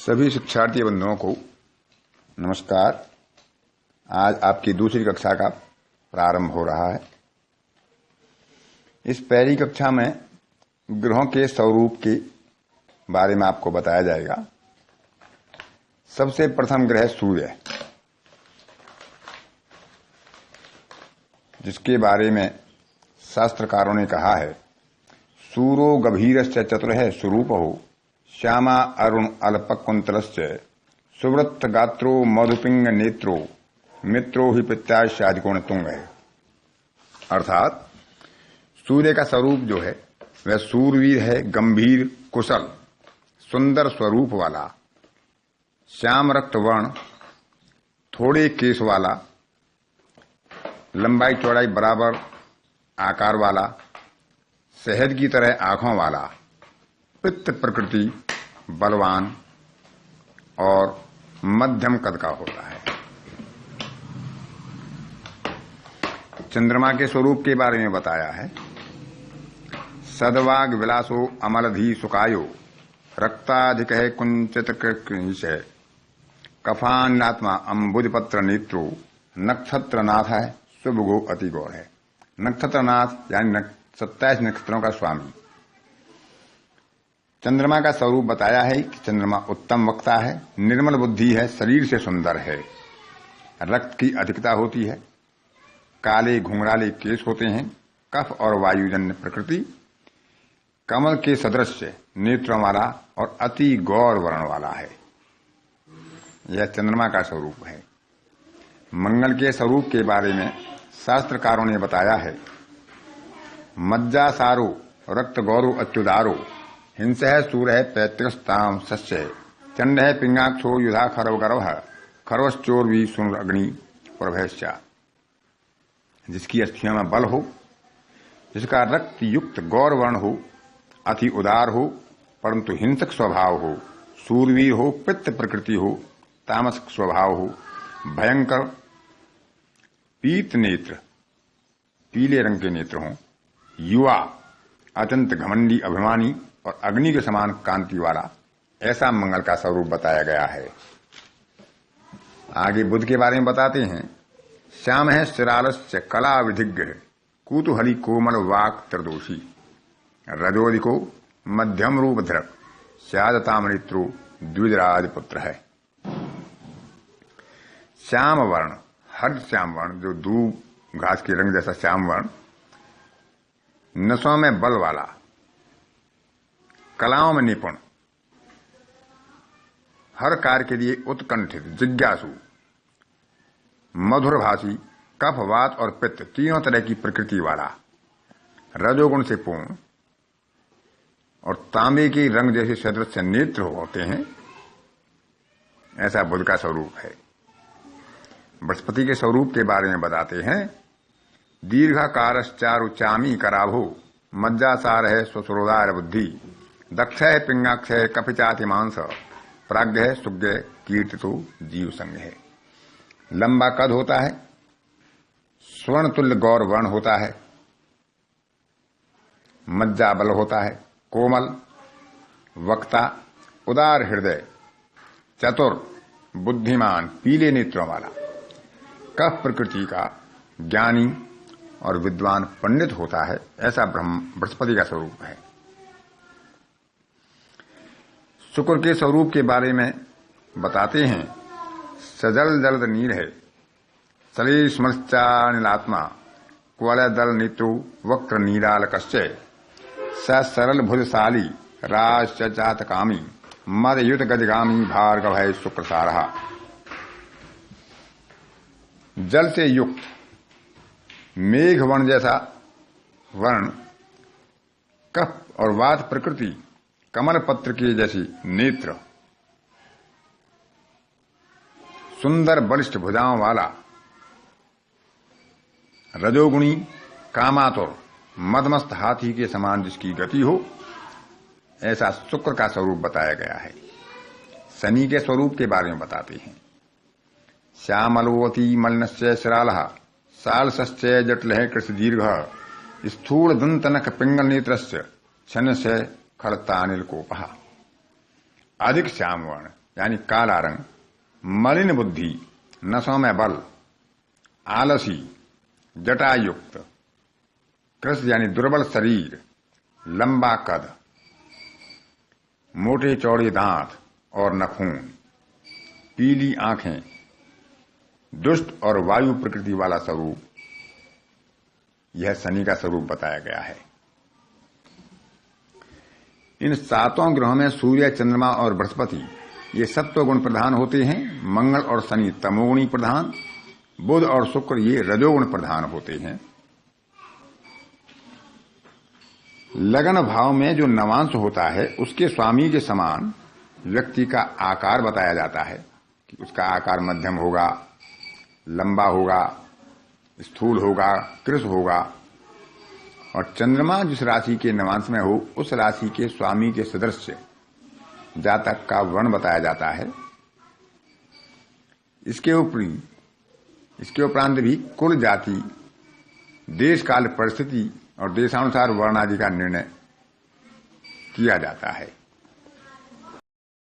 सभी शिक्षार्थी बंधुओं को नमस्कार। आज आपकी दूसरी कक्षा का प्रारंभ हो रहा है। इस पहली कक्षा में ग्रहों के स्वरूप के बारे में आपको बताया जाएगा। सबसे प्रथम ग्रह सूर्य, जिसके बारे में शास्त्रकारों ने कहा है, सूरो गभीरस्य चतुरः स्वरूपो श्यामा अरुण अल्पकुंतलस्य सुव्रत गात्रो मधुपिंग नेत्रो मित्रो ही पित्याशादिकोण तुंग है। अर्थात सूर्य का स्वरूप जो है वह सूरवीर है, गंभीर, कुशल, सुंदर स्वरूप वाला, श्याम रक्त वर्ण, थोड़े केश वाला, लंबाई चौड़ाई बराबर आकार वाला, शहद की तरह आंखों वाला, पित्त प्रकृति, बलवान और मध्यम कद का होता है। चंद्रमा के स्वरूप के बारे में बताया है, सदवाग विलासो अमलधी सुकायो रक्ताधिक है कुंचित कृष है कफान्नात्मा अंबुजपत्र नेत्रो नक्षत्रनाथ है शुभगो अति गौर है। नक्षत्रनाथ यानी 27 नक्षत्रों का स्वामी। चंद्रमा का स्वरूप बताया है कि चंद्रमा उत्तम वक्ता है, निर्मल बुद्धि है, शरीर से सुंदर है, रक्त की अधिकता होती है, काले घुंघराले केश होते हैं, कफ और वायुजन्य प्रकृति, कमल के सदृश नेत्रों वाला और अति गौर वर्ण वाला है। यह चंद्रमा का स्वरूप है। मंगल के स्वरूप के बारे में शास्त्रकारों ने बताया है, मज्जा सारो रक्त गौरो अत्युदारो हिंस है सूर्य है पैतृस्ताम सस्य चंड है पिंगाक्षो युधा खरव गर्भ खरवश्चोर भी सुन अग्नि प्रभैश्चा। जिसकी अस्थियों में बल हो, जिसका रक्त युक्त गौर वर्ण हो, अति उदार हो परंतु हिंसक स्वभाव हो, सूरवीर हो, पित्त प्रकृति हो, तामसिक स्वभाव हो, भयंकर पीत नेत्र, पीले रंग के नेत्र हों, युवा, अत्यंत घमंडी, अभिमानी और अग्नि के समान कांति वाला, ऐसा मंगल का स्वरूप बताया गया है। आगे बुध के बारे में बताते हैं, श्याम है शिरालस्य कला विधिज्ञ कुतूहली कोमल वाक त्रिदोषी रजोदिको मध्यम रूप धृक श्यादताम नेत्रो द्विजराज पुत्र है। श्याम वर्ण, हर श्याम वर्ण जो दूब घास के रंग जैसा श्याम वर्ण, नसों में बल वाला, कलाओं में निपुण, हर कार्य के लिए उत्कंठित, जिज्ञासु, मधुरभाषी, कफ, वात और पित्त तीनों तरह की प्रकृति वाला, रजोगुण से पूर्ण और तांबे के रंग जैसे सदृश नेत्र होते हैं, ऐसा बुध का स्वरूप है। बृहस्पति के स्वरूप के बारे में बताते हैं, दीर्घकारश्चारुचामी कराभो मज्जासार है स्वसुरोदार बुद्धि दक्ष है पिंगाक्ष है कपिचाति मांस प्राज्ञ है सुज्ञ कीर्तितो जीव संग है। लंबा कद होता है, स्वर्ण तुल्य गौर वर्ण होता है, मज्जा बल होता है, कोमल, वक्ता, उदार हृदय, चतुर, बुद्धिमान, पीले नेत्रों वाला, कफ प्रकृति का, ज्ञानी और विद्वान पंडित होता है, ऐसा बृहस्पति का स्वरूप है। शुक्र के स्वरूप के बारे में बताते हैं, सजल जलद नीर है, सली स्मृत्यानिलात्मा कुवलय दल नेत्रु वक्र नीलाल कश्चय स सरल भुजशाली राज कामी मद युत गजगामी भार्गव है शुक्र सारहा। जल से युक्त, मेघ वर्ण जैसा वर्ण, कफ और वात प्रकृति, कमल पत्र के जैसी नेत्र, सुंदर बलिष्ठ भुजाओं वाला, रजोगुणी, कामातुर, मदमस्त हाथी के समान जिसकी गति हो, ऐसा शुक्र का स्वरूप बताया गया है। शनि के स्वरूप के बारे में बताते हैं, श्यामलोवती मलनस्य शिरालः सालसश्चय जटलः कृष दीर्घ स्थूल दंतनक पिंगल नेत्रस्य छन्न से खड़तानिल कोपहा। अधिक श्याम वर्ण, यानी काला रंग, मलिन बुद्धि, नसों में बल, आलसी, जटायुक्त, कृश यानी दुर्बल शरीर, लंबा कद, मोटे चौड़े दांत और नखून, पीली आंखें, दुष्ट और वायु प्रकृति वाला स्वरूप, यह शनि का स्वरूप बताया गया है। इन 7 ग्रहों में सूर्य, चंद्रमा और बृहस्पति ये सत्व गुण प्रधान होते हैं। मंगल और शनि तमोगुणी प्रधान, बुध और शुक्र ये रजोगुण प्रधान होते हैं। लगन भाव में जो नवांश होता है उसके स्वामी के समान व्यक्ति का आकार बताया जाता है कि उसका आकार मध्यम होगा, लंबा होगा, स्थूल होगा, कृश होगा। और चंद्रमा जिस राशि के नवांश में हो उस राशि के स्वामी के सदृश जातक का वर्ण बताया जाता है। इसके उपरांत भी कुल, जाति, देश काल परिस्थिति और देशानुसार वर्ण आदि का निर्णय किया जाता है।